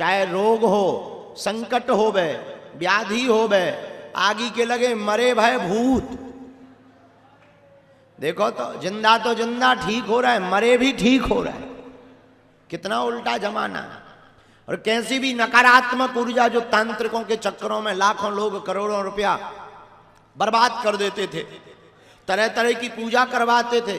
चाहे रोग हो, संकट हो बे, व्याधि हो बे, आगी के लगे मरे भय भूत। देखो तो जिंदा ठीक हो रहा है, मरे भी ठीक हो रहा है। कितना उल्टा जमाना है। और कैसी भी नकारात्मक ऊर्जा जो तांत्रिकों के चक्करों में लाखों लोग करोड़ों रुपया बर्बाद कर देते थे, तरह तरह की पूजा करवाते थे,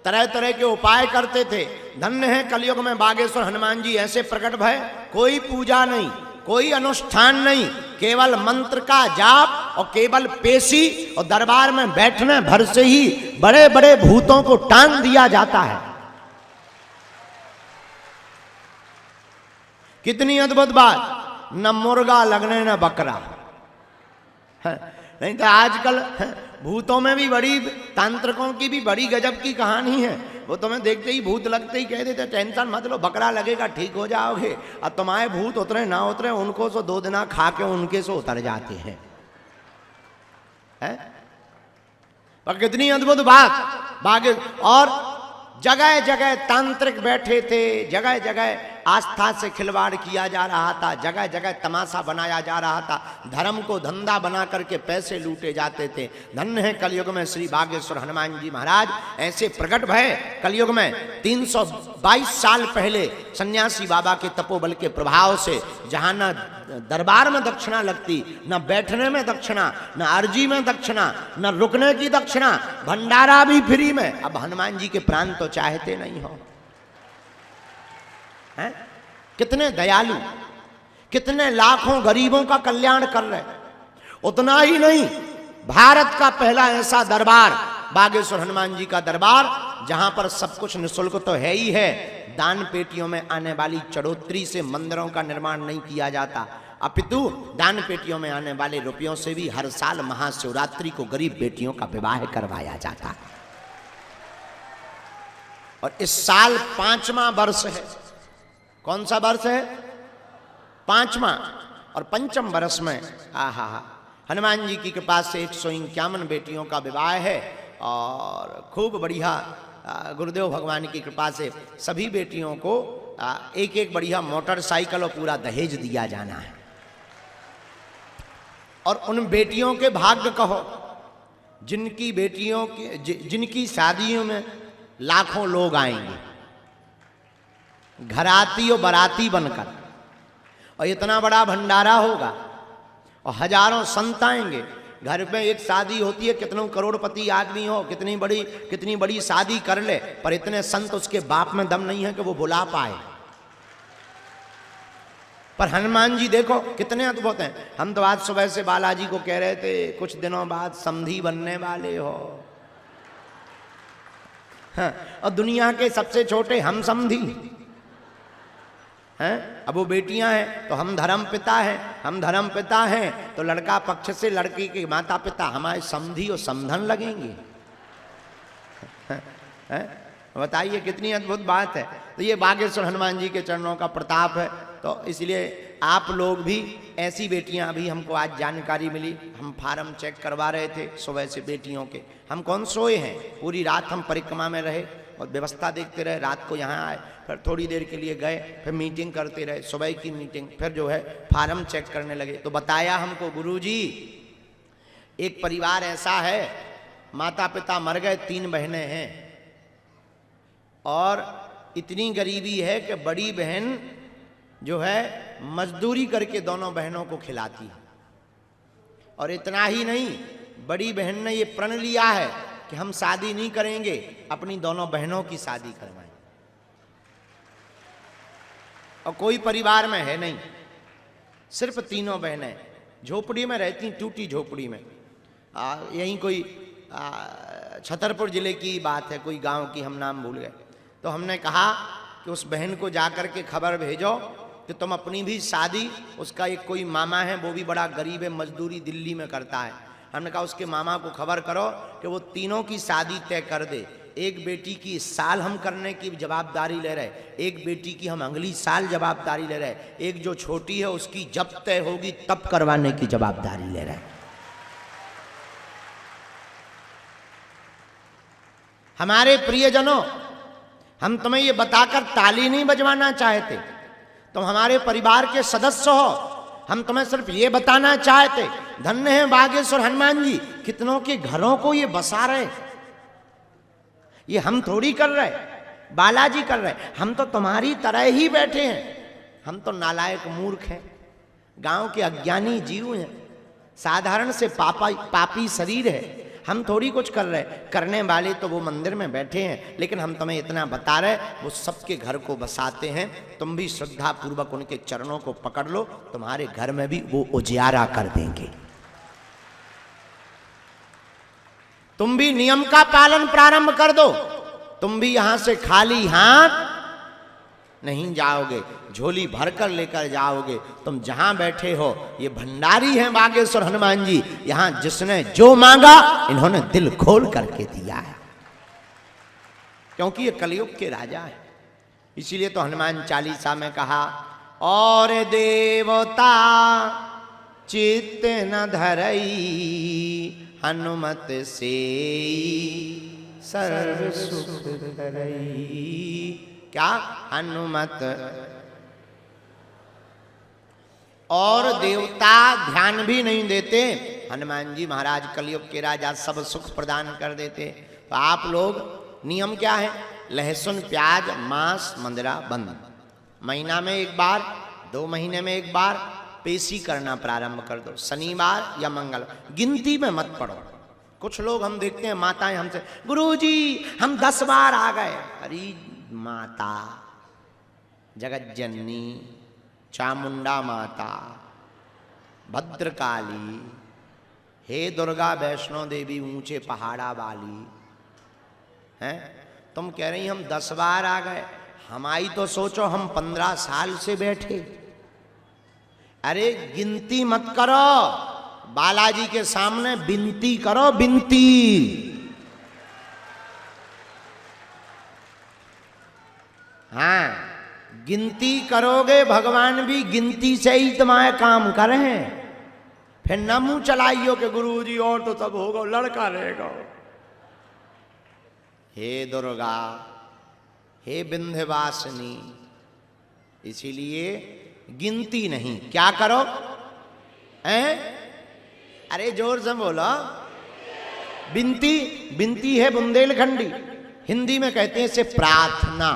तरह तरह के उपाय करते थे। धन्य है कलयुग में बागेश्वर हनुमान जी ऐसे प्रकट भय, कोई पूजा नहीं, कोई अनुष्ठान नहीं, केवल मंत्र का जाप और केवल पेशी और दरबार में बैठने भर से ही बड़े बड़े भूतों को टांग दिया जाता है। कितनी अद्भुत बात, न मुर्गा लगने न बकरा। नहीं तो आजकल भूतों में भी बड़ी, तांत्रिकों की भी बड़ी गजब की कहानी है। वो तुम्हें देखते ही भूत लगते ही कह देते टेंशन मत लो, बकरा लगेगा ठीक हो जाओगे। और तुम्हारे भूत उतरे ना उतरे, उनको सो 2 दिन खा के उनके से उतर जाते हैं। पर कितनी अद्भुत बात बागे। और जगह जगह तांत्रिक बैठे थे, जगह जगह आस्था से खिलवाड़ किया जा रहा था, जगह जगह तमाशा बनाया जा रहा था, धर्म को धंधा बना करके पैसे लूटे जाते थे। धन्य है कलयुग में श्री बागेश्वर हनुमान जी महाराज ऐसे प्रकट भय। कलयुग में 322 साल पहले सन्यासी बाबा के तपोबल के प्रभाव से जहां न दरबार में दक्षिणा लगती, न बैठने में दक्षिणा, न अर्जी में दक्षिणा, न रुकने की दक्षिणा, भंडारा भी फ्री में। अब हनुमान जी के प्राण तो चाहते नहीं हो। हैं? कितने दयालु, कितने लाखों गरीबों का कल्याण कर रहे। उतना ही नहीं, भारत का पहला ऐसा दरबार बागेश्वर हनुमान जी का दरबार जहां पर सब कुछ निःशुल्क तो है ही है, दान पेटियों में आने वाली चढ़ोतरी से मंदिरों का निर्माण नहीं किया जाता, अपितु दान पेटियों में आने वाले रुपयों से भी हर साल महाशिवरात्रि को गरीब बेटियों का विवाह करवाया जाता है। और इस साल 5वां वर्ष है। कौन सा वर्ष है? 5वां। और 5म वर्ष में आहा हनुमान जी की कृपा से 151 बेटियों का विवाह है। और खूब बढ़िया गुरुदेव भगवान की कृपा से सभी बेटियों को एक एक बढ़िया मोटरसाइकिल और पूरा दहेज दिया जाना है। और उन बेटियों के भाग्य कहो जिनकी बेटियों के जिनकी शादियों में लाखों लोग आएंगे घराती और बाराती बनकर, और इतना बड़ा भंडारा होगा और हजारों संत आएंगे। घर में एक शादी होती है, कितनों करोड़पति आदमी हो, कितनी बड़ी शादी कर ले, पर इतने संत उसके बाप में दम नहीं है कि वो बुला पाए। पर हनुमान जी देखो कितने अद्भुत हैं। हम तो आज सुबह से बालाजी को कह रहे थे कुछ दिनों बाद समधी बनने वाले हो। हाँ, और दुनिया के सबसे छोटे हम समधी हैं। अब वो बेटियां हैं तो हम धर्म पिता हैं, हम धर्म पिता हैं तो लड़का पक्ष से लड़की के माता पिता हमारे समधी और समधन लगेंगे। बताइए कितनी अद्भुत बात है। तो ये बागेश्वर हनुमान जी के चरणों का प्रताप है। तो इसलिए आप लोग भी ऐसी बेटियां, अभी हमको आज जानकारी मिली, हम फार्म चेक करवा रहे थे सुबह से बेटियों के, हम कौन सोए हैं, पूरी रात हम परिक्रमा में रहे और व्यवस्था देखते रहे। रात को यहाँ आए, फिर थोड़ी देर के लिए गए, फिर मीटिंग करते रहे, सुबह की मीटिंग, फिर जो है फार्म चेक करने लगे। तो बताया हमको गुरुजी एक परिवार ऐसा है, माता पिता मर गए, 3 बहनें हैं और इतनी गरीबी है कि बड़ी बहन जो है मजदूरी करके दोनों बहनों को खिलाती है। और इतना ही नहीं, बड़ी बहन ने ये प्रण लिया है कि हम शादी नहीं करेंगे, अपनी दोनों बहनों की शादी करवाएं। और कोई परिवार में है नहीं, सिर्फ 3 बहनें झोपड़ी में रहती, टूटी झोपड़ी में। यहीं कोई छतरपुर जिले की बात है, कोई गांव की, हम नाम भूल गए। तो हमने कहा कि उस बहन को जाकर के खबर भेजो कि तुम अपनी भी शादी, उसका एक कोई मामा है वो भी बड़ा गरीब है, मजदूरी दिल्ली में करता है, हमने कहा उसके मामा को खबर करो कि वो तीनों की शादी तय कर दे। एक बेटी की इस साल हम करने की जवाबदारी ले रहे, एक बेटी की हम अगली साल जवाबदारी ले रहे, एक जो छोटी है उसकी जब तय होगी तब करवाने की जवाबदारी ले रहे। हमारे प्रियजनों, हम तुम्हें ये बताकर ताली नहीं बजवाना चाहते, तुम हमारे परिवार के सदस्य हो। हम तुम्हें सिर्फ ये बताना चाहते, धन्य है बागेश्वर हनुमान जी, कितनों के घरों को ये बसा रहे। ये हम थोड़ी कर रहे, बालाजी कर रहे। हम तो तुम्हारी तरह ही बैठे हैं। हम तो नालायक मूर्ख हैं, गांव के अज्ञानी जीव हैं, साधारण से पापी शरीर है। हम थोड़ी कुछ कर रहे, करने वाले तो वो मंदिर में बैठे हैं। लेकिन हम तुम्हें इतना बता रहे, वो सबके घर को बसाते हैं। तुम भी श्रद्धा पूर्वक उनके चरणों को पकड़ लो, तुम्हारे घर में भी वो उजियारा कर देंगे। तुम भी नियम का पालन प्रारंभ कर दो। तुम भी यहां से खाली हाथ नहीं जाओगे, झोली भरकर लेकर जाओगे। तुम जहां बैठे हो, ये भंडारी हैं बागेश्वर हनुमान जी। यहां जिसने जो मांगा, इन्होंने दिल खोल करके दिया है, क्योंकि ये कलयुग के राजा है। इसीलिए तो हनुमान चालीसा में कहा, और देवता चित्त न धरई, हनुमत से सर्व सुख करई। क्या? हनुमत। और देवता ध्यान भी नहीं देते, हनुमान जी महाराज कलयुग के राजा सब सुख प्रदान कर देते। तो आप लोग, नियम क्या है? लहसुन प्याज मांस मंदिरा बंद। महीना में एक बार, 2 महीने में एक बार पेशी करना प्रारंभ कर दो, शनिवार या मंगल। गिनती में मत पड़ो। कुछ लोग हम देखते हैं, माताएं हमसे, गुरुजी हम 10 बार आ गए। अरे माता, जगत जननी, चामुंडा माता, भद्रकाली, हे दुर्गा वैष्णो देवी, ऊंचे पहाड़ा वाली हैं, तुम कह रही हम 10 बार आ गए। हमारी तो सोचो, हम 15 साल से बैठे। अरे गिनती मत करो, बालाजी के सामने विनती करो, विनती। हाँ, गिनती करोगे, भगवान भी गिनती से ही तुम्हारे काम करें। फिर न मुंह चलाइयो कि गुरुजी और तो सब होगा, लड़का रहेगा। हे दुर्गा, हे विंध्यवासिनी, इसीलिए गिनती नहीं, क्या करो? हैं? अरे जोर से बोलो। विनती, विनती है बुंदेलखंडी, हिंदी में कहते हैं इसे प्रार्थना।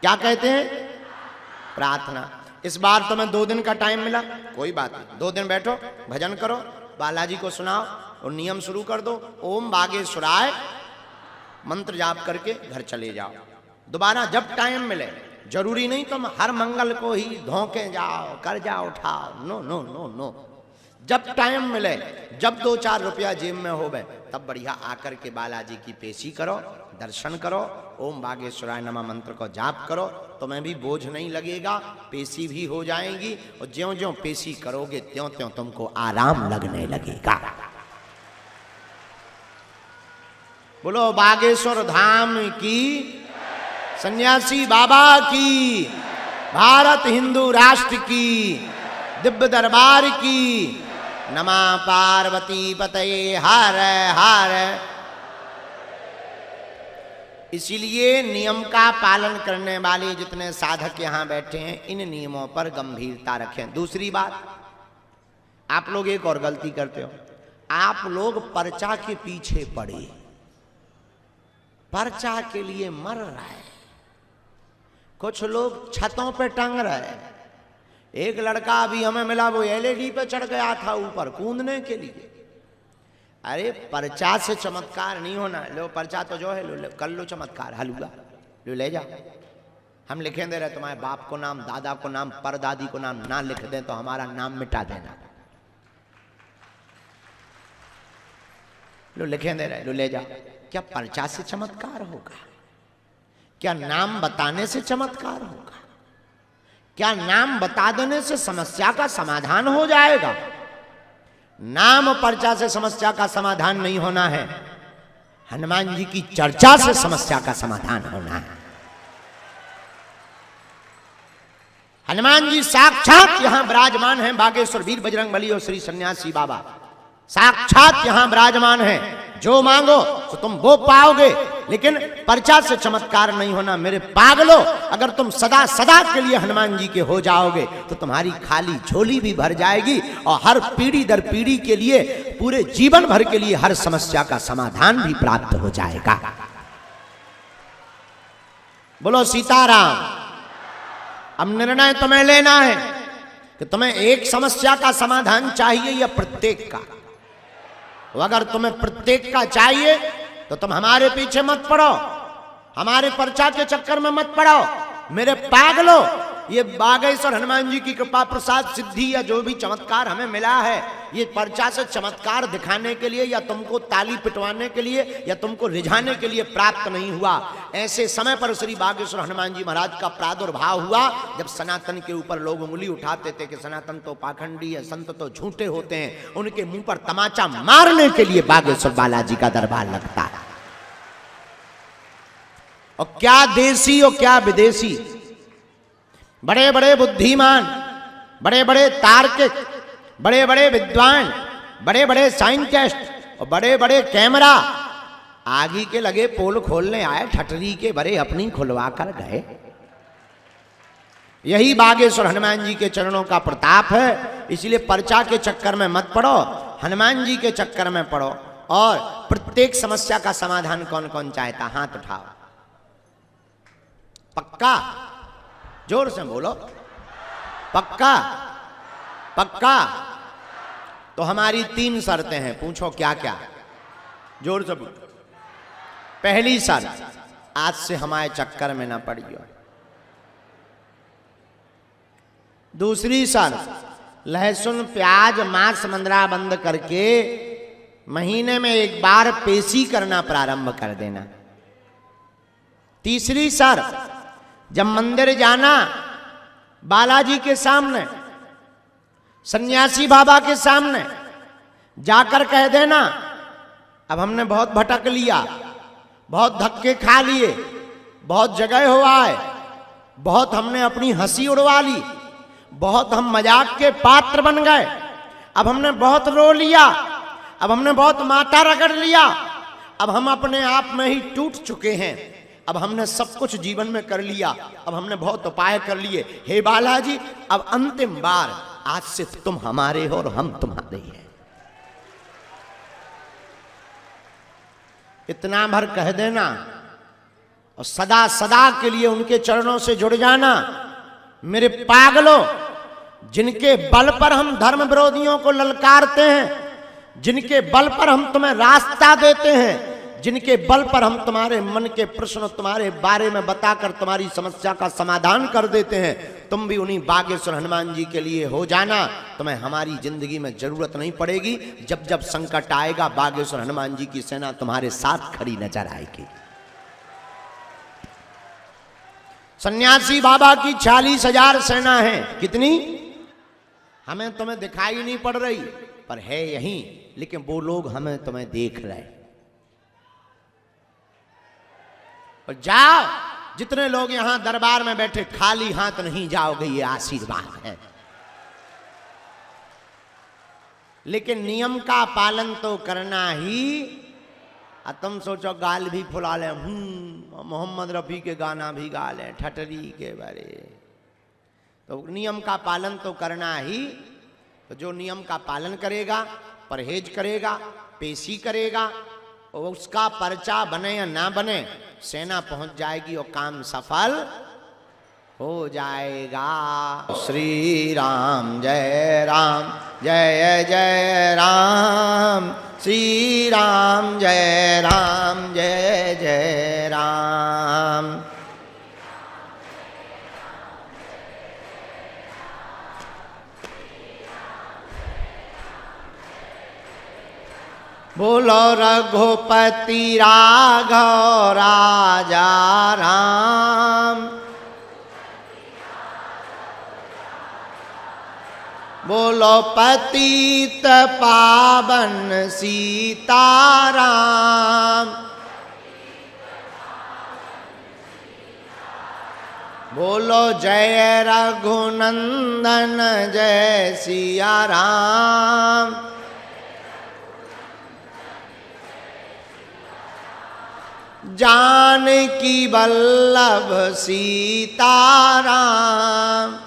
क्या कहते हैं? प्रार्थना। इस बार तुम्हें 2 दिन का टाइम मिला, कोई बात नहीं, 2 दिन बैठो, भजन करो, बालाजी को सुनाओ और नियम शुरू कर दो। ओम बागेश्वराय मंत्र जाप करके घर चले जाओ। दोबारा जब टाइम मिले, जरूरी नहीं तुम हर मंगल को ही धोखे जाओ, कर्जा उठाओ, नो नो नो नो। जब टाइम मिले, जब 2-4 रुपया जेब में हो गए, तब बढ़िया आकर के बालाजी की पेशी करो, दर्शन करो, ओम बागेश्वराय नमः मंत्र को जाप करो। तुम्हें भी बोझ नहीं लगेगा, पेशी भी हो जाएंगी। और ज्यों ज्यों पेशी करोगे, त्यों त्यों तुमको आराम लगने लगेगा। बोलो बागेश्वर धाम की, सन्यासी बाबा की, भारत हिंदू राष्ट्र की, दिव्य दरबार की। नमः पार्वती पतये हर हर। इसीलिए नियम का पालन करने वाले जितने साधक यहां बैठे हैं, इन नियमों पर गंभीरता रखें। दूसरी बात, आप लोग एक और गलती करते हो, आप लोग पर्चा के पीछे पड़े, पर्चा के लिए मर रहा है। कुछ लोग छतों पे टंग रहे हैं। एक लड़का अभी हमें मिला, वो एलईडी पे चढ़ गया था ऊपर कूदने के लिए। अरे पर्चा से चमत्कार नहीं होना। लो पर्चा तो जो है, लो कर लो चमत्कार, हलवा लो ले जाओ। हम लिखें दे रहे, तुम्हारे बाप को नाम, दादा को नाम, परदादी को नाम ना लिख दें तो हमारा नाम मिटा देना। लो लिखें दे रहे, लो ले जाओ। क्या पर्चा से चमत्कार होगा? क्या नाम बताने से चमत्कार होगा? क्या नाम बता देने से समस्या का समाधान हो जाएगा? नाम पर्चा से समस्या का समाधान नहीं होना है, हनुमान जी की चर्चा से समस्या का समाधान होना है। हनुमान जी साक्षात यहां विराजमान हैं, बागेश्वर वीर बजरंगबली और श्री सन्यासी बाबा साक्षात यहां विराजमान हैं। जो मांगो तो तुम वो पाओगे। लेकिन पर्चा से चमत्कार नहीं होना। मेरे पागलो, अगर तुम सदा सदा के लिए हनुमान जी के हो जाओगे तो तुम्हारी खाली झोली भी भर जाएगी और हर पीढ़ी दर पीढ़ी के लिए, पूरे जीवन भर के लिए हर समस्या का समाधान भी प्राप्त हो जाएगा। बोलो सीताराम। अब निर्णय तुम्हें लेना है कि तुम्हें एक समस्या का समाधान चाहिए या प्रत्येक का। अगर तुम्हें प्रत्येक का चाहिए तो तुम हमारे पीछे मत पड़ो, हमारे पर्चा के चक्कर में मत पड़ो। मेरे पागलो, ये बागेश्वर हनुमान जी की कृपा प्रसाद सिद्धि या जो भी चमत्कार हमें मिला है, ये पर्चा से चमत्कार दिखाने के लिए या तुमको ताली पिटवाने के लिए या तुमको रिझाने के लिए प्राप्त नहीं हुआ। ऐसे समय पर श्री बागेश्वर हनुमान जी महाराज का प्रादुर्भाव हुआ जब सनातन के ऊपर लोग उंगली उठाते थे कि सनातन तो पाखंडी है, संत तो झूठे होते हैं। उनके मुंह पर तमाचा मारने के लिए बागेश्वर बालाजी का दरबार लगता है। और क्या देसी और क्या विदेशी, बड़े बड़े बुद्धिमान, बड़े बड़े तार्किक, बड़े बड़े विद्वान, बड़े बड़े साइंटिस्ट और बड़े बड़े कैमरा आगे के लगे पोल खोलने आए, ठटरी के बड़े अपनी खुलवा कर गए। यही बागेश्वर हनुमान जी के चरणों का प्रताप है। इसलिए पर्चा के चक्कर में मत पड़ो, हनुमान जी के चक्कर में पड़ो। और प्रत्येक समस्या का समाधान कौन कौन चाहता, हाथ उठाओ। पक्का? जोर से बोलो। पक्का? पक्का? तो हमारी 3 शर्तें हैं। पूछो क्या क्या? जोर से बोलो। पहली शर्त, आज से हमारे चक्कर में ना पड़ियो। दूसरी शर्त, लहसुन प्याज मांस मंदरा बंद करके महीने में 1 बार पेशी करना प्रारंभ कर देना। तीसरी शर्त, जब मंदिर जाना, बालाजी के सामने, सन्यासी बाबा के सामने जाकर कह देना, अब हमने बहुत भटक लिया, बहुत धक्के खा लिए, बहुत जगह हुआ है, बहुत हमने अपनी हंसी उड़वा ली, बहुत हम मजाक के पात्र बन गए, अब हमने बहुत रो लिया, अब हमने बहुत माथा रगड़ लिया, अब हम अपने आप में ही टूट चुके हैं, अब हमने सब कुछ जीवन में कर लिया, अब हमने बहुत उपाय कर लिए। हे बालाजी, अब अंतिम बार, आज से तुम हमारे हो और हम तुम्हारे हैं। इतना भर कह देना और सदा सदा के लिए उनके चरणों से जुड़ जाना। मेरे पागलों, जिनके बल पर हम धर्म विरोधियों को ललकारते हैं, जिनके बल पर हम तुम्हें रास्ता देते हैं, जिनके बल पर हम तुम्हारे मन के प्रश्न तुम्हारे बारे में बताकर तुम्हारी समस्या का समाधान कर देते हैं, तुम भी उन्हीं बागेश्वर हनुमान जी के लिए हो जाना। तुम्हें हमारी जिंदगी में जरूरत नहीं पड़ेगी। जब जब संकट आएगा, बागेश्वर हनुमान जी की सेना तुम्हारे साथ खड़ी नजर आएगी। सन्यासी बाबा की 40,000 सेना है। कितनी? हमें तुम्हें दिखाई नहीं पड़ रही, पर है यहीं, लेकिन वो लोग हमें तुम्हें देख रहे। और जाओ, जितने लोग यहां दरबार में बैठे, खाली हाथ नहीं जाओगे, ये आशीर्वाद है। लेकिन नियम का पालन तो करना ही। तुम सोचो गाल भी फुला ले, मोहम्मद रफी के गाना भी गा ले, ठटरी के बारे, तो नियम का पालन तो करना ही। तो जो नियम का पालन करेगा, परहेज करेगा, पेशी करेगा, और उसका पर्चा बने या ना बने, सेना पहुंच जाएगी और काम सफल हो जाएगा। श्री राम जय राम, जय जय राम, श्री राम जय राम, जय जय राम। बोलो रघुपति राघव राजा राम, बोलो पतित पावन सीताराम, बोलो जय रघुनंदन जय सिया राम। जानकी वल्लभ सीताराम।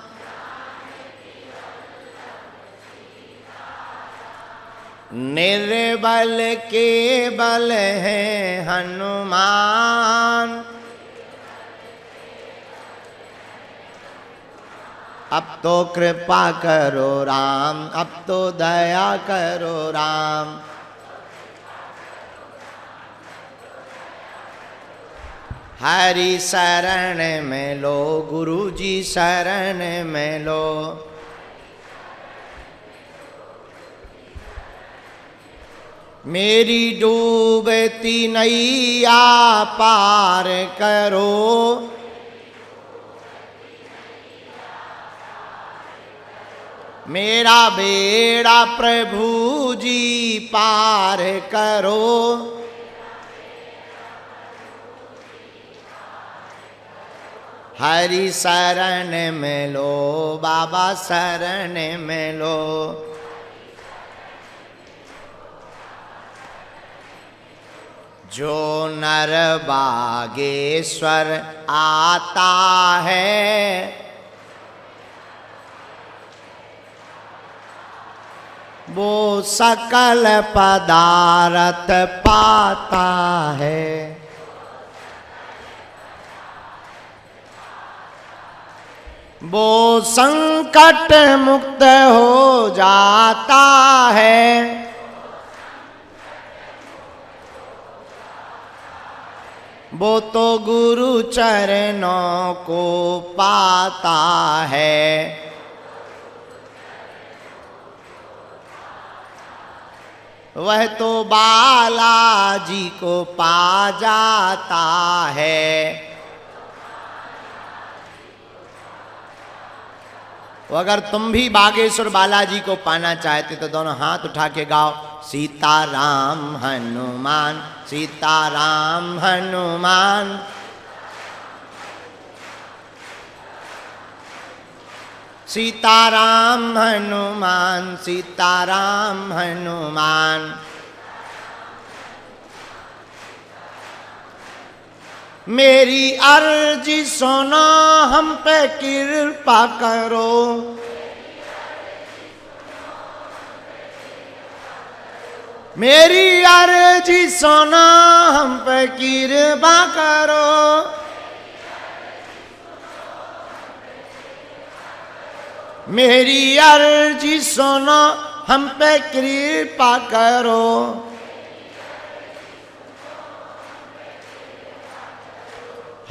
निर्बल के बल है हनुमान। अब तो कृपा करो राम, अब तो दया करो राम। हरि शरण में लो, गुरु जी शरण में लो। मेरी डूबती नैया पार करो। मेरा बेड़ा प्रभु जी पार करो। हरि शरण में लो, बाबा शरण में लो। जो नर बागेश्वर आता है, वो सकल पदार्थ पाता है। वो संकट मुक्त हो जाता है। वो तो गुरु चरणों को पाता है। वह तो बालाजी को पा जाता है। अगर तुम भी बागेश्वर बालाजी को पाना चाहते तो दोनों हाथ उठा के गाओ, सीताराम हनुमान, सीताराम हनुमान। सीताराम हनुमान, सीताराम हनुमान। मेरी अर्जी सुनो, हम पे कृपा करो। मेरी अर्जी सुनो, हम पे कृपा करो। मेरी अर्जी सुनो, हम पे कृपा करो।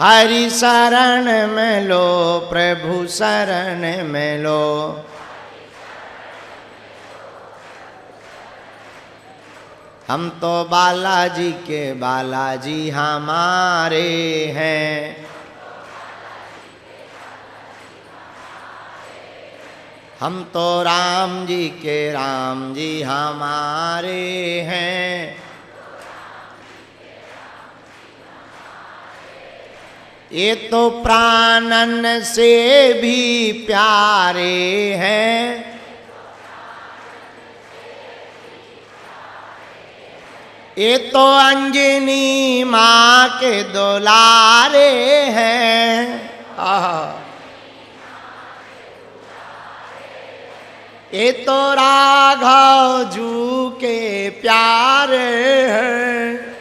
हरि शरण में लो, प्रभु शरण में लो। हम तो बालाजी के बालाजी हमारे हैं। हम तो राम जी के राम जी हमारे हैं। ये तो प्राणन से भी प्यारे हैं। ये तो अंजनी माँ के दुलारे हैं। ये तो राघव जू के प्यारे हैं।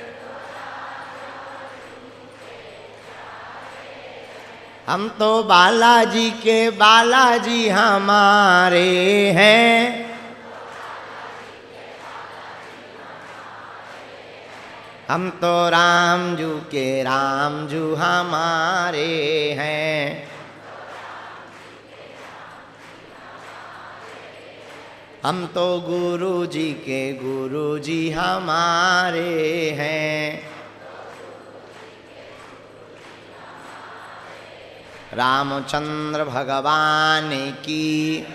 हम तो बालाजी के बालाजी हमारे हैं। हम तो रामजू के रामजू हमारे हैं। हम तो गुरु जी के गुरु जी हमारे हैं। रामचंद्र भगवान की